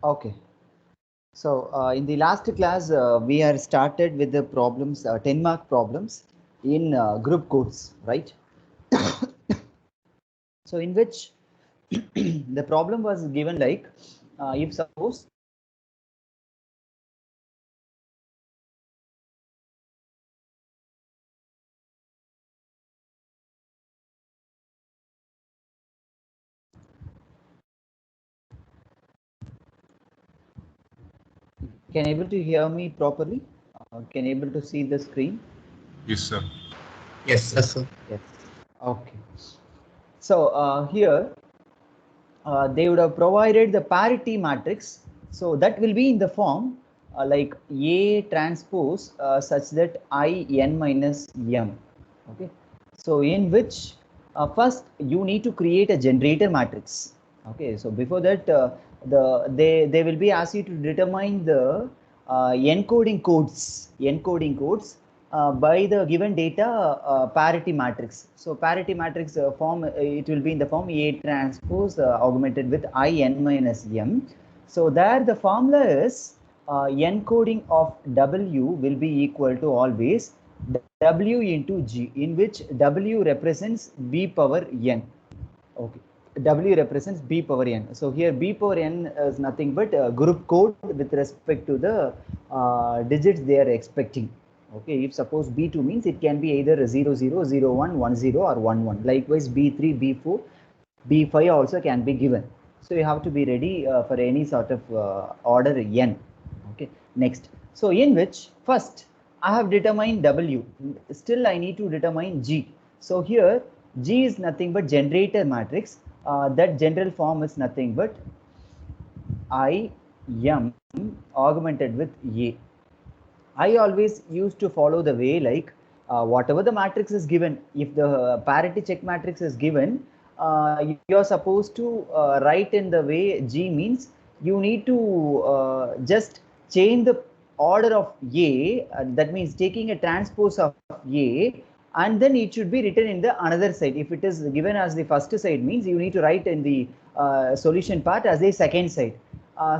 Okay. So in the last class, we are started with the problems, 10-mark problems in group codes, right? So in which the problem was given like, if suppose can able to hear me properly, can able to see the screen. Yes, sir. Yes, Yes, sir. yes. Okay. So here they would have provided the parity matrix. So that will be in the form like A transpose such that I n minus m. Okay. So in which first you need to create a generator matrix. Okay. So before that, they will be asked you to determine the encoding codes by the given data parity matrix. So parity matrix form, it will be in the form A transpose augmented with I n minus m. So there the formula is encoding of W will be equal to always W into G, in which W represents B power n. Okay. W represents B power n. So here B power n is nothing but group code with respect to the digits they are expecting. Okay, if suppose B2 means it can be either 0, 0, 0, 1, 1, 0 or 1, 1. Likewise, B3, B4, B5 also can be given. So you have to be ready for any sort of order n. Okay, next. So in which first I have determined W. Still I need to determine G. So here G is nothing but generator matrix. That general form is nothing but I m augmented with A. I always used to follow the way like whatever the matrix is given, if the parity check matrix is given, you're supposed to write in the way G means you need to just change the order of A, that means taking a transpose of A, and then it should be written in the another side. If it is given as the first side means you need to write in the solution part as a second side.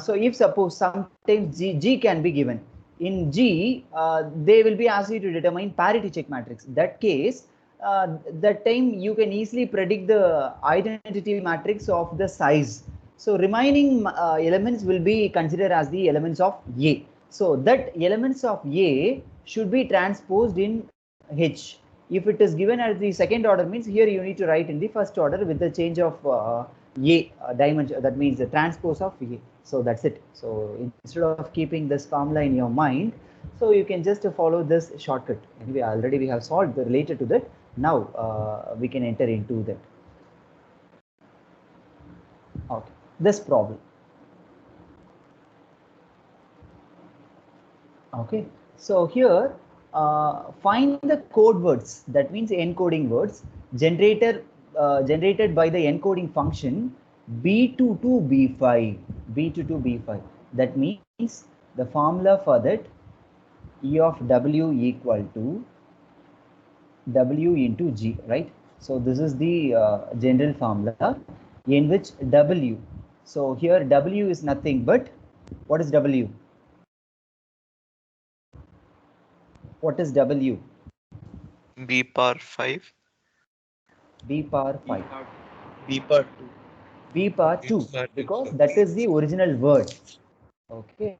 So if suppose sometimes G can be given, in G, they will be asked you to determine parity check matrix. That case, that time you can easily predict the identity matrix of the size. So remaining elements will be considered as the elements of A. So that elements of A should be transposed in H. If it is given as the second order means here you need to write in the first order with the change of A dimension, that means the transpose of A. So that's it. So instead of keeping this formula in your mind, so you can just follow this shortcut. Anyway, already we have solved the related to that. Now we can enter into that. Okay, this problem. Okay, so here find the code words, that means encoding words generated by the encoding function B2 to B5, B2 to B5. That means the formula for that E of W equal to W into G, right? So this is the general formula in which W. So here W is nothing but, what is W? What is W? B power 5. B power 5. B part 2. B power 2, because that is the original word. Okay,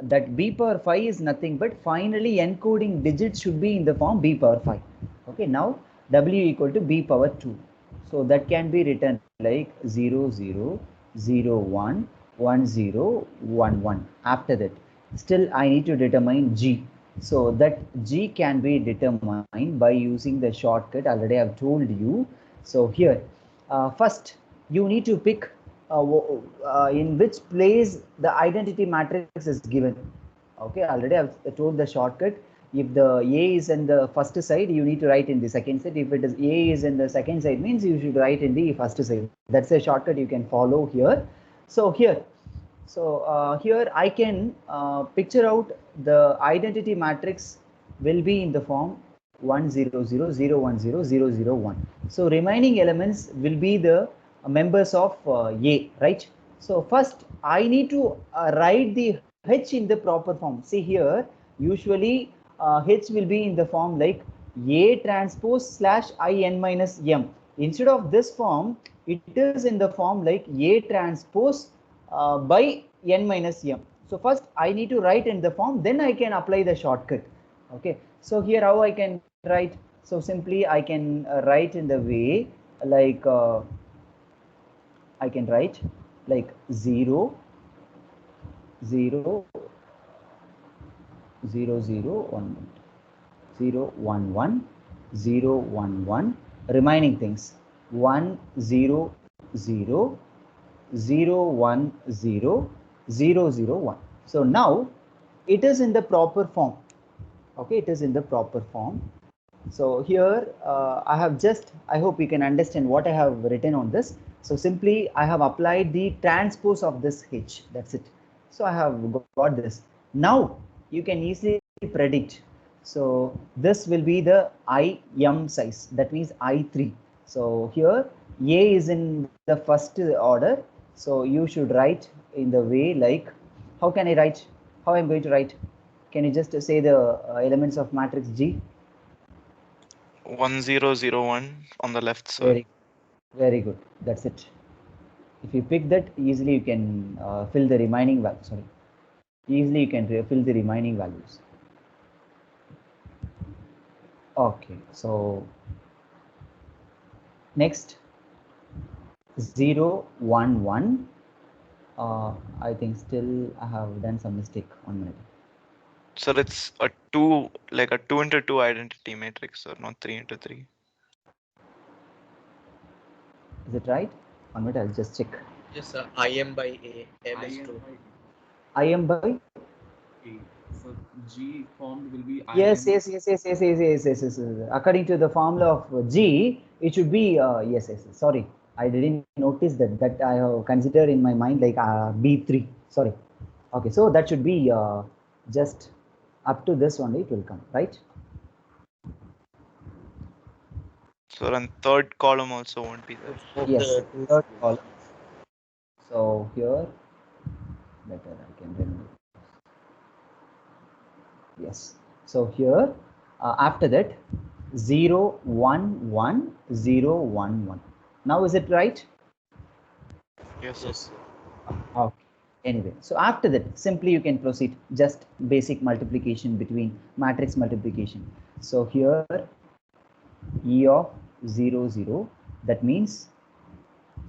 that B power 5 is nothing but finally encoding digits should be in the form B power 5. Okay, now W equal to B power 2. So that can be written like 0, 0, 0, 1, 1, 0, 1, 1. After that, still I need to determine G. So that G can be determined by using the shortcut. Already I have told you. So here, first you need to pick in which place the identity matrix is given. Okay, already I've told the shortcut. If the A is in the first side, you need to write in the second side. If it is A is in the second side, means you should write in the first side. That's a shortcut you can follow here. So here, here I can picture out the identity matrix will be in the form 1 0 0 0 1 0 0 0 1. So remaining elements will be the members of A, right? So first I need to write the h in the proper form. See here, usually h will be in the form like A transpose slash in minus m. Instead of this form, it is in the form like A transpose by n minus m. So first I need to write in the form, then I can apply the shortcut. Okay, so here how I can write? So simply I can write in the way like I can write like 0 0 0 0 1 0 1 1 0 1 1, remaining things 1 0 0 0 1 0 0 0 1. So now it is in the proper form. Okay, it is in the proper form. So here I have just, I hope you can understand what I have written on this. So simply I have applied the transpose of this h, that's it. So I have got this. Now you can easily predict. So this will be the im size, that means I3. So here A is in the first order. So you should write in the way like, how can I write? How I'm going to write? Can you just say the elements of matrix G? 1 0 0 1 on the left side. Very good. That's it. If you pick that, easily you can fill the remaining value. Sorry, easily you can fill the remaining values. Okay, so next 0 1 1. I think still I have done some mistake. 1 minute. So it's a 2, like a 2 into 2 identity matrix, or not 3 into 3. Is it right? 1 minute. I'll just check. Yes, sir. IM by A. M is true. IM by A. So G formed will be yes, IM. yes. According to the formula of G, it should be yes. Sorry, I didn't notice that. That I have considered in my mind like B3. Sorry. Okay, so that should be just up to this only. It will come, right? So then third column also won't be there. Yes, third column. So here, better I can remember. Yes. So here, after that, 0 1 1 0 1 1. Now is it right? Yes, sir. Yes. Okay. Anyway, so after that, simply you can proceed just basic multiplication between matrix multiplication. So here E of 0 0, that means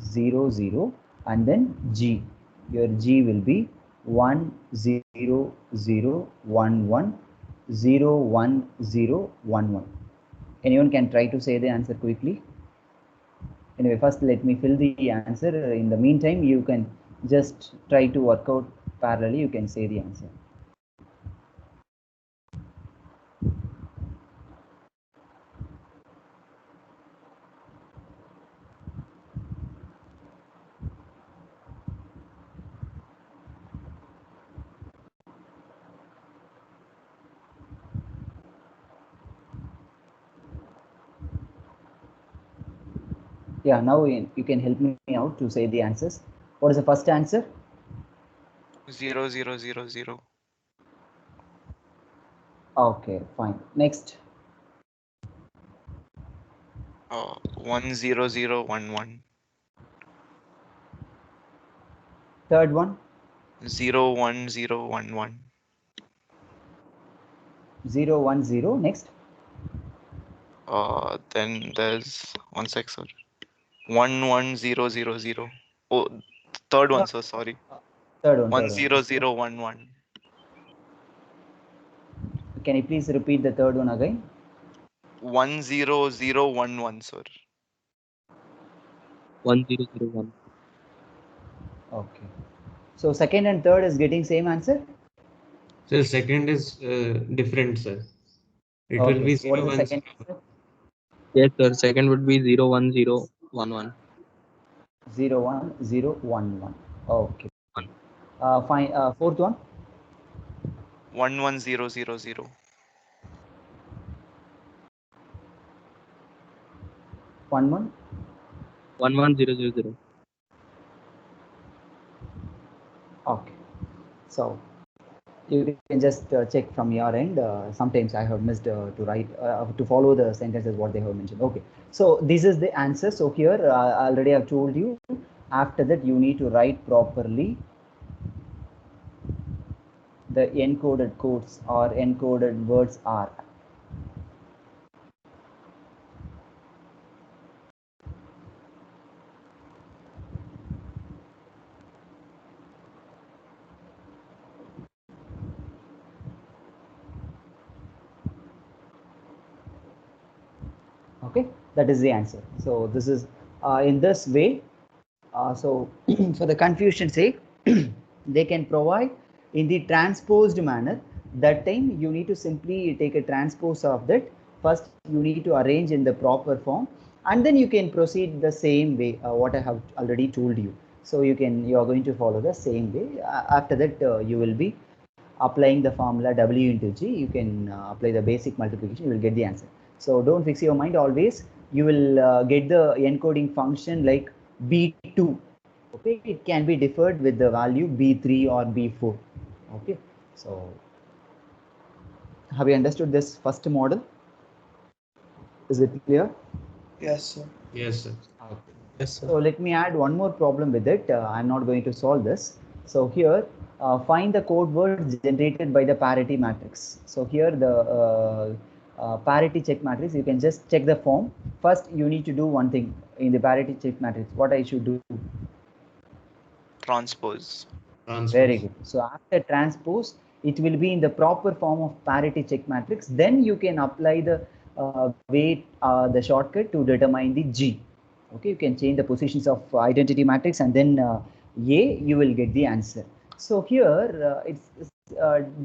0 0, and then G. Your G will be 1 0 0 1 1 0 1 0 1 1. Anyone can try to say the answer quickly. Anyway, first let me fill the answer. In the meantime, you can just try to work out parallelly. You can say the answer. Yeah, now you can help me out to say the answers. What is the first answer? 0 0 0 0. Okay, fine. Next. 1 0 0 1 1. Third one. 0 1 0 1 1. 0 1 0. Next. Then there's 1 sec, sir. 1 1 0 0 0. Oh, third one, sir. Sorry. Third one. 1 Third 0 one. 0 1 1. Can you please repeat the third one again? 1 0 0 1 1, sir. 1001. Okay. So second and third is getting same answer? So second is different, sir. It will Okay. be So what 0 is the 1 second 0. answer? Yes, sir. Second would be 01011. 0 1 0 1 1. Okay. One. Fine. Fourth one. 1 1 0 0 0. 1 1. 11000. So you can just check from your end. Sometimes I have missed to write to follow the sentences what they have mentioned. Okay, so this is the answer. So here I already have told you. After that, you need to write properly the encoded codes or encoded words are. Okay, that is the answer. So this is in this way. So for the confusion sake, they can provide in the transposed manner. That time you need to simply take a transpose of that. First you need to arrange in the proper form, and then you can proceed the same way what I have already told you. So you are going to follow the same way. After that you will be applying the formula W into G. You can apply the basic multiplication, you will get the answer. So don't fix your mind always. You will get the encoding function like B2. Okay, it can be differed with the value B3 or B4. Okay, so have you understood this first model? Is it clear? Yes, sir. Yes, sir. Okay. Yes, sir. So let me add one more problem with it. I'm not going to solve this. So here, find the code words generated by the parity matrix. So here the parity check matrix, you can just check the form. First, you need to do one thing in the parity check matrix. What I should do? Transpose. Very Transpose. good. So after transpose, it will be in the proper form of parity check matrix. Then you can apply the weight, the shortcut to determine the G. Okay, you can change the positions of identity matrix and then A, you will get the answer. So here it's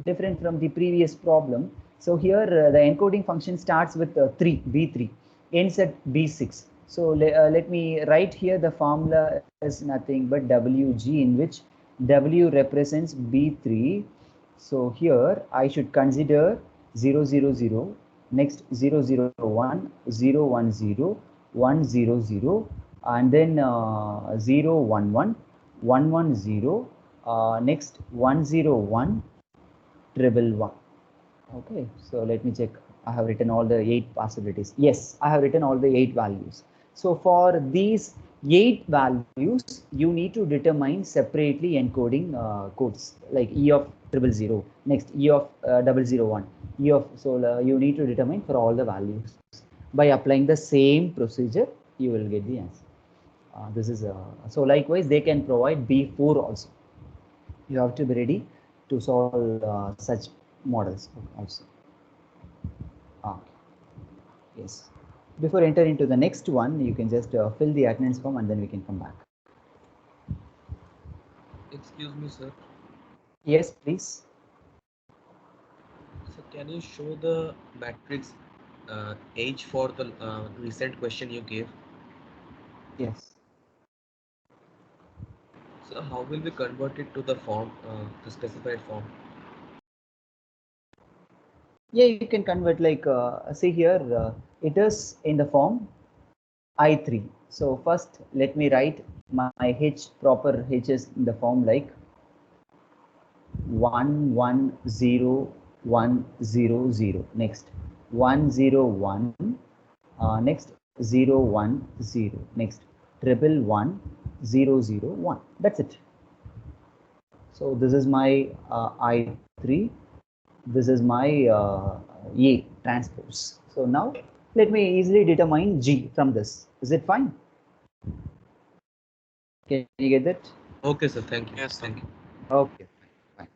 different from the previous problem. So here the encoding function starts with 3, B3, ends at B6. So let me write here the formula is nothing but WG, in which W represents B3. So here I should consider 0, 0, 0, next 0, 0, 1, 0, 1, 0, 1, 0, 0, and then 0, 1, 1, 1, 1, 0, next 1, 0, 1, triple 1. Okay, so let me check. I have written all the 8 possibilities. Yes, I have written all the 8 values. So for these 8 values, you need to determine separately encoding codes like E of 000, next E of 001, E of, so you need to determine for all the values. By applying the same procedure, you will get the answer. This is so likewise they can provide B4 also. You have to be ready to solve such models also. Yes. Before enter into the next one, you can just fill the attendance form and then we can come back. Excuse me, sir. Yes, please. So can you show the matrix age for the recent question you gave? Yes. So how will we convert it to the form, the specified form? Yeah, you can convert like, see here, it is in the form I3. So first, let me write my H, proper H is in the form like 110100. Next 101, next 010, next 111, 001. That's it. So this is my I3, this is my A transpose. So now let me easily determine G from this. Is it fine? Can you get that? Okay, sir. Thank you. Yes, sir. Thank you. Okay, fine.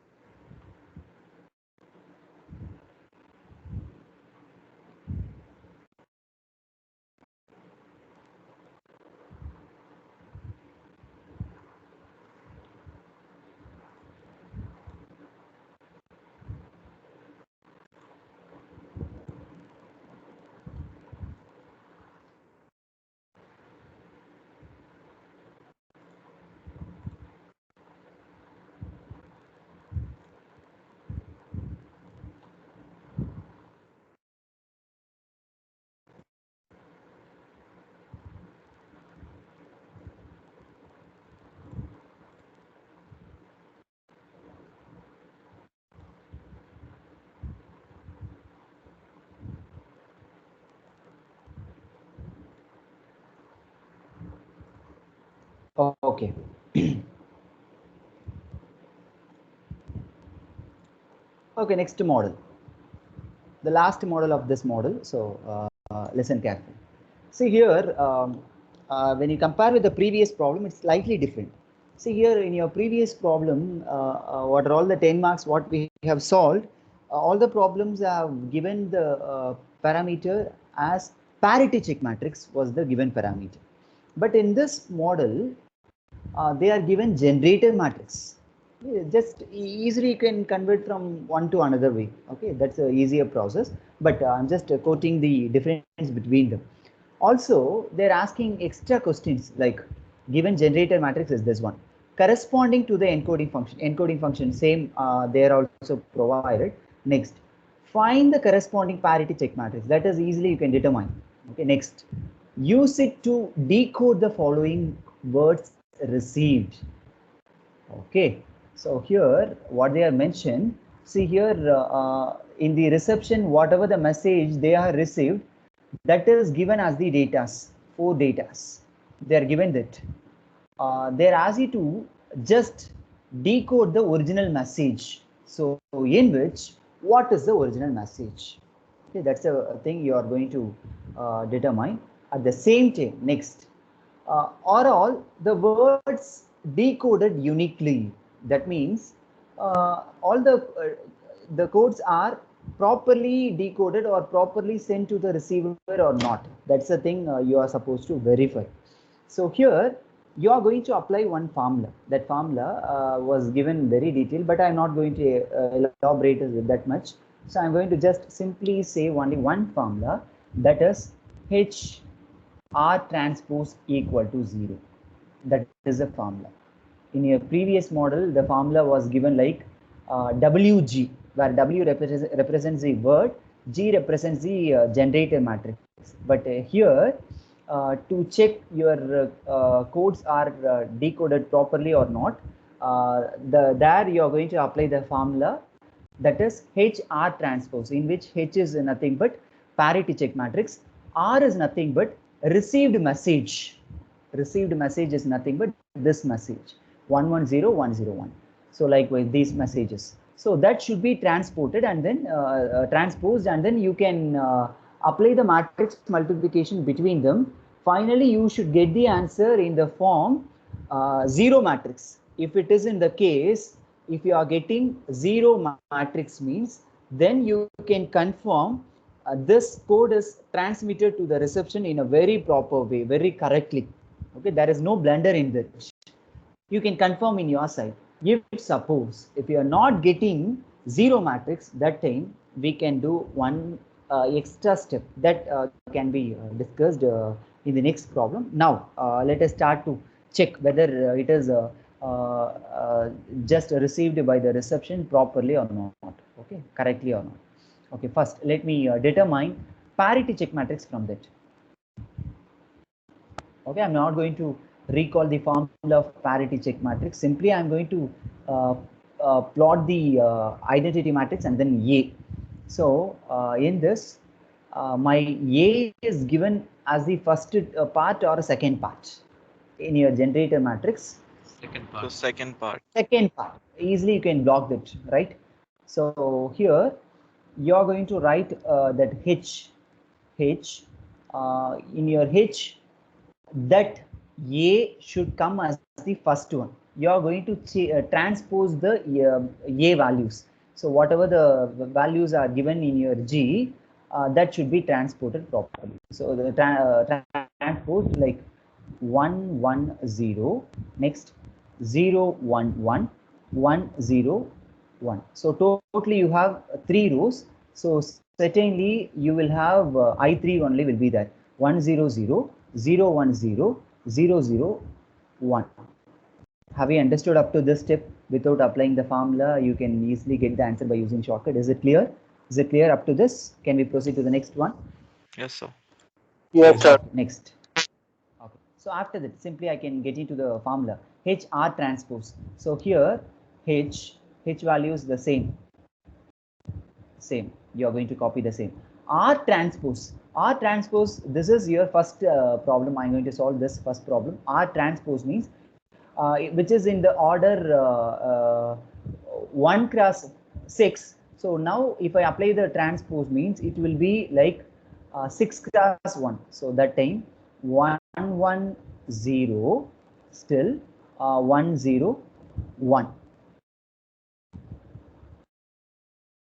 Okay. Okay, next model. The last model of this model. So listen carefully. See here, when you compare with the previous problem, it's slightly different. See here in your previous problem, what are all the 10 marks what we have solved? All the problems have given the parameter as parity check matrix was the given parameter. But in this model, they are given generator matrix. Just easily you can convert from one to another way. Okay, that's a easier process. But I'm just quoting the difference between them. Also, they're asking extra questions like given generator matrix is this one. Corresponding to the encoding function. Encoding function same, they are also provided. Next, find the corresponding parity check matrix. That is easily you can determine. Okay, next, use it to decode the following words received. Okay, so here what they are mentioned, see here in the reception, whatever the message they are received, that is given as the datas, 4 datas. They are given that. They are asked you to just decode the original message. So in which, what is the original message? Okay, that's a thing you are going to determine. At the same time, next, are all the words decoded uniquely? That means all the codes are properly decoded or properly sent to the receiver or not. That's the thing you are supposed to verify. So here you are going to apply one formula. That formula was given very detailed, but I'm not going to elaborate it that much. So I'm going to just simply say only one formula, that is H R transpose equal to 0. That is the formula. In your previous model, the formula was given like WG, where W represents the word, G represents the generator matrix. But here, to check your codes are decoded properly or not, there you are going to apply the formula, that is HR transpose, in which H is nothing but parity check matrix, R is nothing but received message. Received message is nothing but this message 110101. So likewise these messages. So that should be transported and then transposed, and then you can apply the matrix multiplication between them. Finally, you should get the answer in the form 0 matrix. If it is in the case, if you are getting 0 matrix means, then you can confirm this code is transmitted to the reception in a very proper way, very correctly. Okay, there is no blunder in that. You can confirm in your side. If suppose if you are not getting 0 matrix, that time we can do one extra step that can be discussed in the next problem. Now let us start to check whether it is just received by the reception properly or not. Okay, correctly or not. Okay, first let me determine parity check matrix from that. Okay, I'm not going to recall the formula of parity check matrix. Simply, I'm going to plot the identity matrix and then A. So in this, my A is given as the first part or second part in your generator matrix. Second So part. second part. Second part. Easily you can block that, right? So here you are going to write that H in your H, that A should come as the first one. You are going to transpose the A values. So whatever the values are given in your G, that should be transported properly. So the transposed like 110, next 011, 101. So totally you have 3 rows. So certainly you will have I3 only will be there, 100, 010, 001. Have you understood up to this step? Without applying the formula, you can easily get the answer by using shortcut. Is it clear? Is it clear up to this? Can we proceed to the next one? Yes, sir. Yes, sir. Next. Okay. So after that, simply I can get into the formula HR transpose. So here H value is the same. You are going to copy the same. R transpose, this is your first problem. I'm going to solve this first problem. R transpose means which is in the order 1 cross 6. So now if I apply the transpose means it will be like 6 cross 1. So that time 1 1 0 still 1 0 1.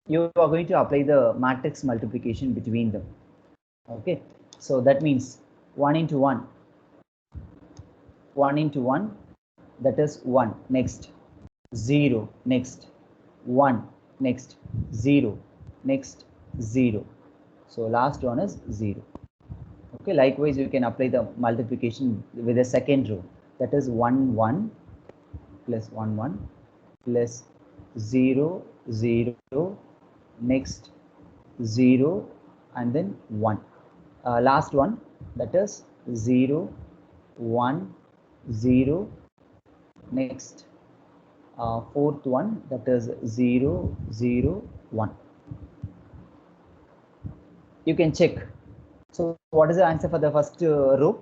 You are going to apply the matrix multiplication between them. Okay, so that means 1 into 1, 1 into 1, that is 1, next 0, next 1, next 0, next 0. So last one is 0. Okay, likewise you can apply the multiplication with the second row, that is 1 1 plus 1 1 plus 0 0, next 0 and then 1. Last one, that is 0 1 0, next fourth one, that is 0 0 1. You can check. So what is the answer for the first row?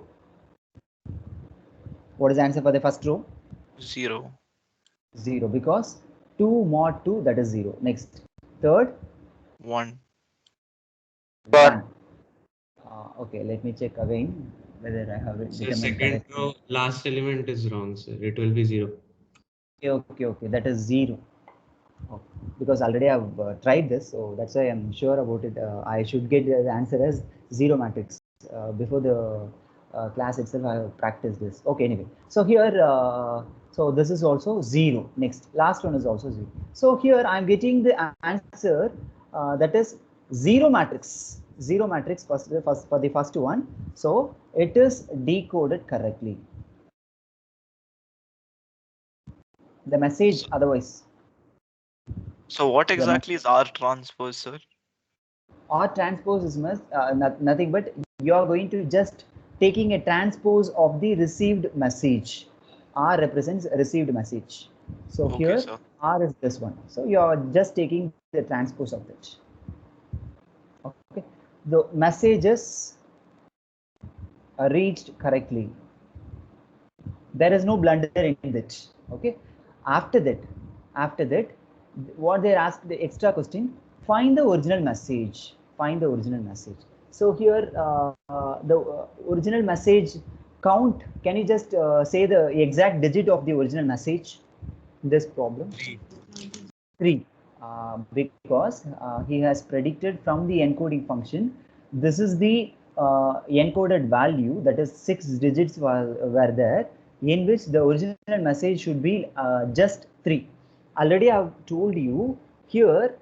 What is the answer for the first row? 0. 0, because 2 mod 2, that is 0. Next, third, 1. 1. Okay, let me check again whether I have it So determined second correctly. row last element is wrong, sir. It will be 0. Okay, that is 0. Okay. Because already I've tried this, so that's why I'm sure about it. I should get the answer as 0 matrix. Before the class itself, I have practiced this. Okay, anyway. So here, so this is also 0. Next, last one is also 0. So here I'm getting the answer that is 0 matrix. 0 matrix for the first one. So it is decoded correctly. The message otherwise. So what exactly is R transpose, sir? R transpose is nothing but you are going to just taking a transpose of the received message. R represents received message. So Okay, here sir. R is this one. So you are just taking the transpose of it. Okay. The messages are reached correctly. There is no blunder in it. Okay. After that, what they asked the extra question: find the original message. Find the original message. So here, the original message count. Can you just say the exact digit of the original message? This problem. 3. Because he has predicted from the encoding function. This is the encoded value, that is 6 digits were there, in which the original message should be just 3. Already I have told you here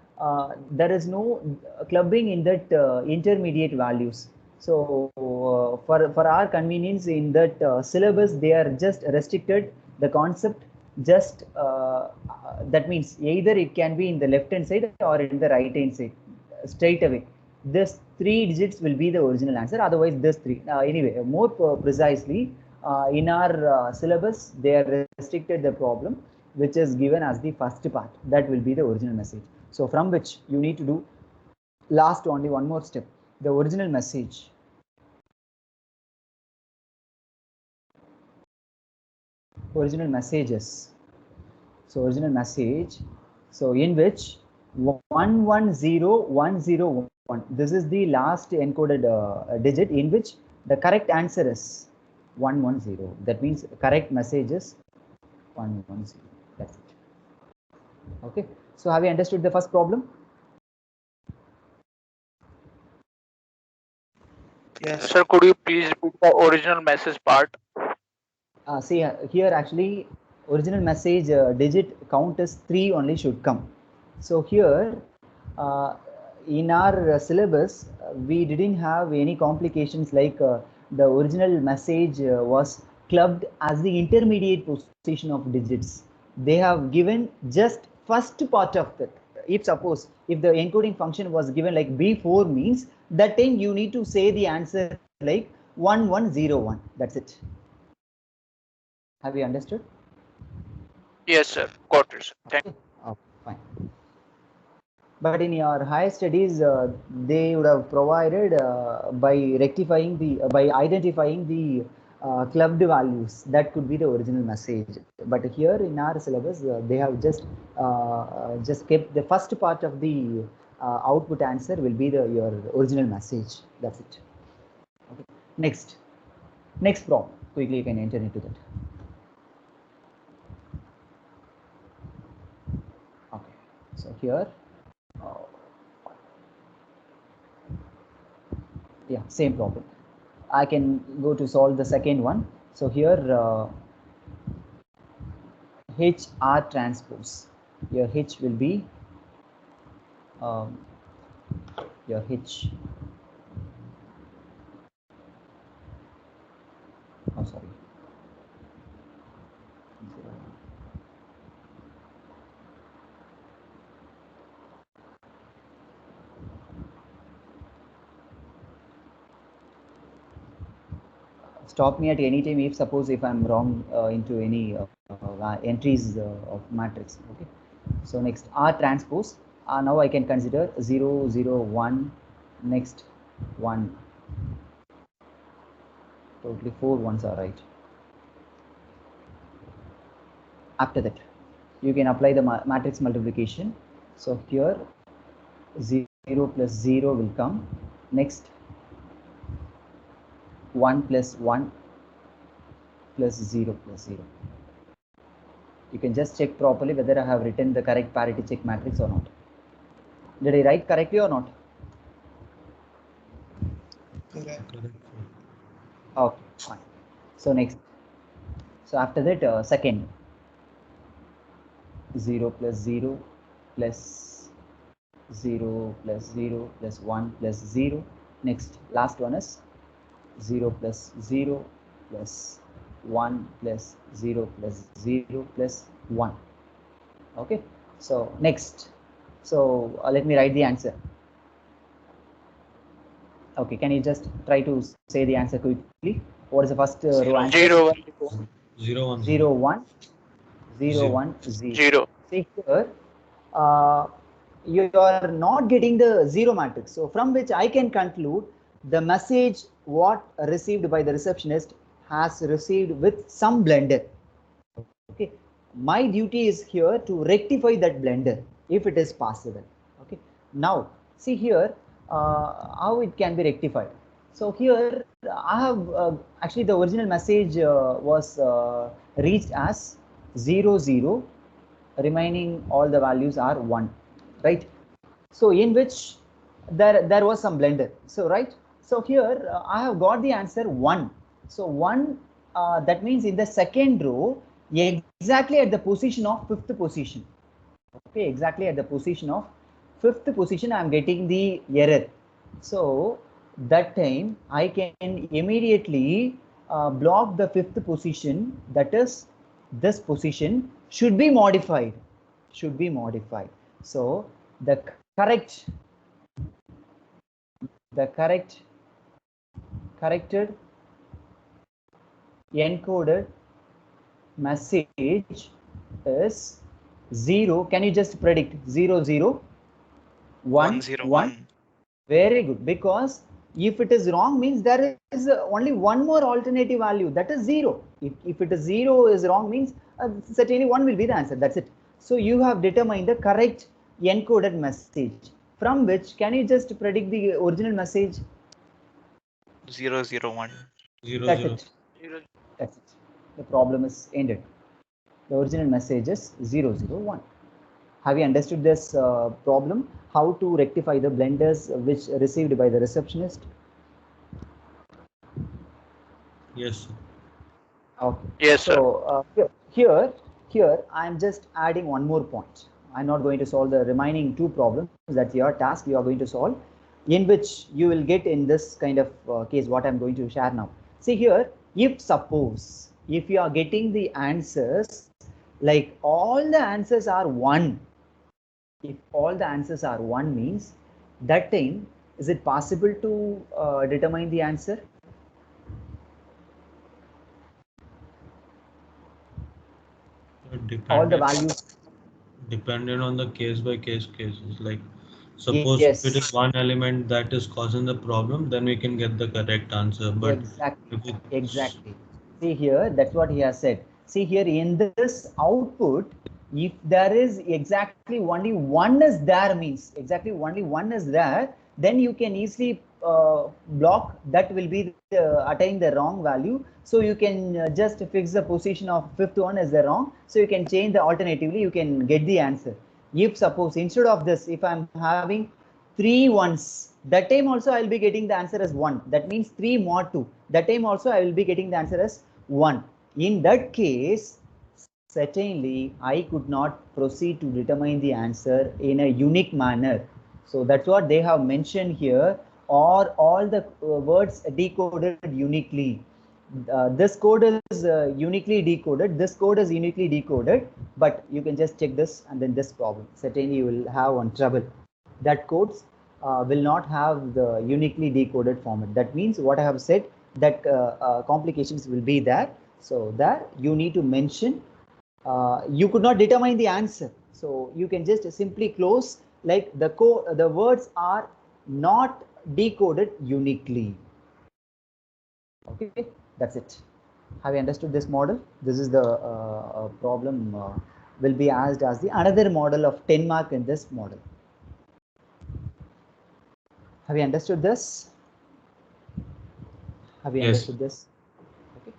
there is no clubbing in that intermediate values. So for our convenience in that syllabus, they are just restricted the concept just that means either it can be in the left hand side or in the right hand side straight away. This 3 digits will be the original answer, otherwise this 3. Anyway, more precisely in our syllabus they are restricted the problem which is given as the first part, that will be the original message. So from which you need to do last only one more step, the original message. Original messages. So original message, so in which 110101, this is the last encoded digit in which the correct answer is 110. That means correct message is 110. That's it. Okay, so have you understood the first problem? Yes. Sir, could you please repeat the original message part? See here actually original message digit count is 3 only should come. So here in our syllabus we didn't have any complications like the original message was clubbed as the intermediate position of digits. They have given just first part of it. If suppose if the encoding function was given like B4 means, that time you need to say the answer like 1101. That's it. Have you understood? Yes, sir. Got it, sir. Thank you. Okay, fine. But in your higher studies, they would have provided by rectifying the by identifying the clubbed values. That could be the original message. But here in our syllabus, they have just kept the first part of the output answer will be your original message. That's it. Okay. Next problem. Quickly you can enter into that. Okay. So here, yeah, same problem. I can go to solve the second one. So here HR transpose. Your H will be your H. Oh, sorry. Stop me at any time if suppose if I'm wrong into any entries of matrix. Okay. So next R transpose. Now I can consider 0, 0, 1, next 1. Totally 4 ones are right. After that, you can apply the matrix multiplication. So here 0 plus 0 will come. Next 1 plus 1 plus 0 plus 0. You can just check properly whether I have written the correct parity check matrix or not. Did I write correctly or not? Correct. Okay, fine. So next. So after that, second 0 plus 0 plus 0 plus 0 plus 1 plus 0. Next, last one is 0 plus 0 plus 1 plus 0 plus 0 plus 1. Okay. So next. So let me write the answer. Okay, can you just try to say the answer quickly? What is the first row answer? 0, 1. 0, 1. 0, 1, 0, 1, 0. See here, you are not getting the zero matrix. So from which I can conclude the message what received by the receptionist has received with some blunder. Okay, my duty is here to rectify that blunder if it is possible. Okay, now see here how it can be rectified. So here I have actually the original message was reached as 0, 0, remaining all the values are 1, right? So in which there was some blunder. So right. So here I have got the answer 1. So 1 that means in the second row exactly at the position of 5th position. Okay, exactly at the position of 5th position I am getting the error. So that time I can immediately block the 5th position, that is this position should be modified. So the corrected encoded message is 0. Can you just predict 0, 0, 1, 1, 0, 1? 1. Very good, because if it is wrong means there is only one more alternative value, that is 0. If it is 0 is wrong means certainly 1 will be the answer. That's it. So you have determined the correct encoded message, from which can you just predict the original message? 0, 0, 1. 0, That's 0. it. That's it. The problem is ended. The original message is 0, 0, 1. Have you understood this problem? How to rectify the blunders which received by the receptionist? Yes, sir. Okay. Yes, sir. So here I am just adding one more point. I'm not going to solve the remaining two problems. That's your task. You are going to solve, in which you will get in this kind of case what I'm going to share now. See here, if suppose if you are getting the answers like all the answers are 1. If all the answers are 1 means that time is it possible to determine the answer? All the values Dependent on the case by case cases. Like suppose yes, if it is one element that is causing the problem, then we can get the correct answer. But exactly, if it's exactly. See here, that's what he has said. See here in this output, if there is exactly only one is there, means exactly only one is there, then you can easily block that will be attain the wrong value. So you can just fix the position of fifth one as the wrong. So you can change the alternatively, you can get the answer. If suppose instead of this, if I'm having 3 ones, that time also I will be getting the answer as 1. That means 3 mod 2. That time also I will be getting the answer as 1. In that case, certainly I could not proceed to determine the answer in a unique manner. So that's what they have mentioned here, or all the words decoded uniquely. This code is uniquely decoded, this code is uniquely decoded, but you can just check this and then this problem. Certainly you will have one trouble. That codes will not have the uniquely decoded format. That means what I have said, that complications will be there. So there you need to mention, you could not determine the answer. So you can just simply close like the words are not decoded uniquely. Okay, that's it. Have you understood this model? This is the problem will be asked as the another model of 10 mark in this model. Have you understood this? Have you Yes. understood this? Okay.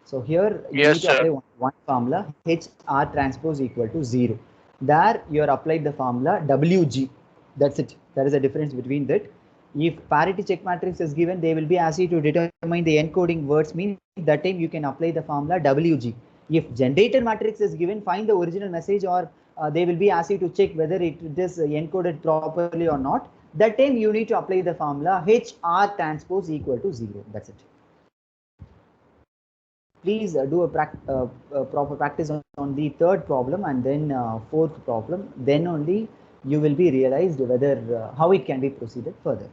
So here you Yes, need to sir. apply one formula, HR transpose equal to 0. There you are applied the formula WG. That's it. There is a difference between that. If parity check matrix is given, they will be asked you to determine the encoding words, means that time you can apply the formula WG. If generator matrix is given, find the original message, or they will be asked you to check whether it is encoded properly or not. That time you need to apply the formula HR transpose equal to 0. That's it. Please do a proper practice on the third problem and then fourth problem. Then only you will be realized whether how it can be proceeded further.